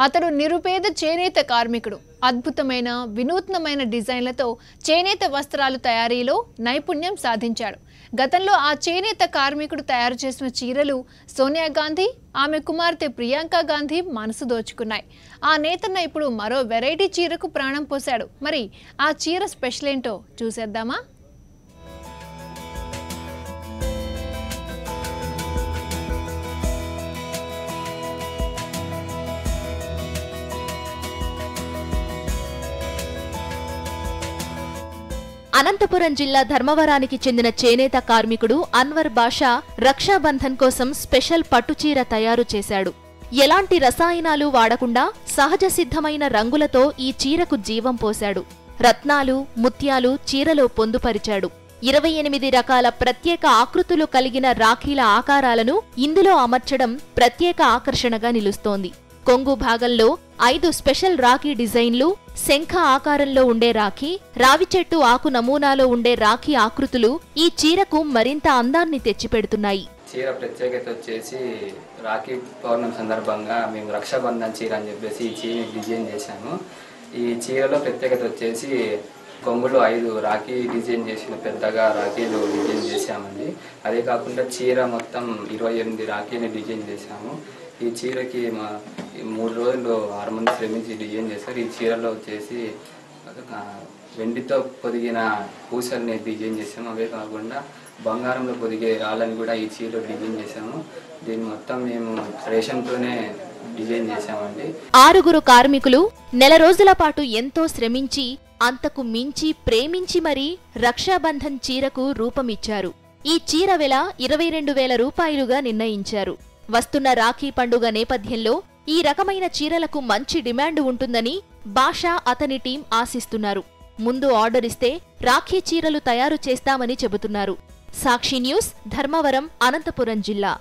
అతడు నిరుపేద చేనేత కార్మికుడు. అద్భుతమైన వినూత్నమైన డిజైన్లతో చేనేత వస్త్రాలు తయారీలో నైపుణ్యం సాధించాడు. గతంలో ఆ చేనేత కార్మికుడు తయారు చేసిన చీరలు సోనియా గాంధీ, ఆమె కుమార్తె ప్రియాంక గాంధీ మనసు దోచుకున్నాయి. ఆ నేతన్న ఇప్పుడు మరో వెరైటీ చీరకు ప్రాణం పోశాడు. మరి ఆ చీర స్పెషల్ ఏంటో చూసేద్దామా? అనంతపురం జిల్లా ధర్మవరానికి చెందిన చేనేత కార్మికుడు అన్వర్ బాషా రక్షాబంధన్ కోసం స్పెషల్ పట్టుచీర తయారు చేశాడు. ఎలాంటి రసాయనాలు వాడకుండా సహజ సిద్ధమైన రంగులతో ఈ చీరకు జీవం పోశాడు. రత్నాలు, ముత్యాలు చీరలో పొందుపరిచాడు. 28 రకాల ప్రత్యేక ఆకృతులు కలిగిన రాఖీల ఆకారాలను ఇందులో అమర్చడం ప్రత్యేక ఆకర్షణగా నిలుస్తోంది. కొంగు భాగంలో 5 స్పెషల్ రాఖీ డిజైన్లు, శంఖ ఆకారంలో ఉండే రాఖీ, రావి చెట్టు ఆకు నమూనాలో ఉండే రాఖీ ఆకృతులు ఈ చీరకు మరింత అందాన్ని తెచ్చిపెడుతున్నాయి. చీర ప్రత్యేకత వచ్చేసి రాఖీ పౌర్ణమి సందర్భంగా మేము రక్షాబంధన్ చీర అని చెప్పేసి ఈ చీరని డిజైన్ చేశాము. ఈ చీరలో ప్రత్యేకత వచ్చేసి కొంగులో 5 రాఖీ డిజైన్ చేసిన పెద్దగా రాఖీలు డిజైన్ చేశామండి. అదే కాకుండా చీర మొత్తం 28 రాఖీని డిజైన్ చేశాము. ఈ చీరకి 3 రోజులు 6 మంది శ్రమించి డిజైన్ చేశారు. ఈ చీరలో వచ్చేసి వెండితో పొదిగిన పూసల్ని డిజైన్ చేసాము. అవే కాకుండా బంగారంలో పొదిగే రాళ్ళని కూడా ఈ చీరలో డిజైన్ చేసాము. దీన్ని మొత్తం మేము రేషన్తోనే డిజైన్ చేసామండి. 6 కార్మికులు నెల రోజుల పాటు ఎంతో శ్రమించి అంతకు మించి ప్రేమించి మరీ రక్షాబంధన్ చీరకు రూపమిచ్చారు. ఈ చీర వెల 22,000 రూపాయలుగా నిర్ణయించారు. వస్తున్న రాఖీ పండుగ నేపథ్యంలో ఈ రకమైన చీరలకు మంచి డిమాండ్ ఉంటుందని బాషా అతని టీం ఆశిస్తున్నారు. ముందు ఆర్డర్ ఇస్తే రాఖీ చీరలు తయారు చేస్తామని చెబుతున్నారు. సాక్షి న్యూస్, ధర్మవరం, అనంతపురం జిల్లా.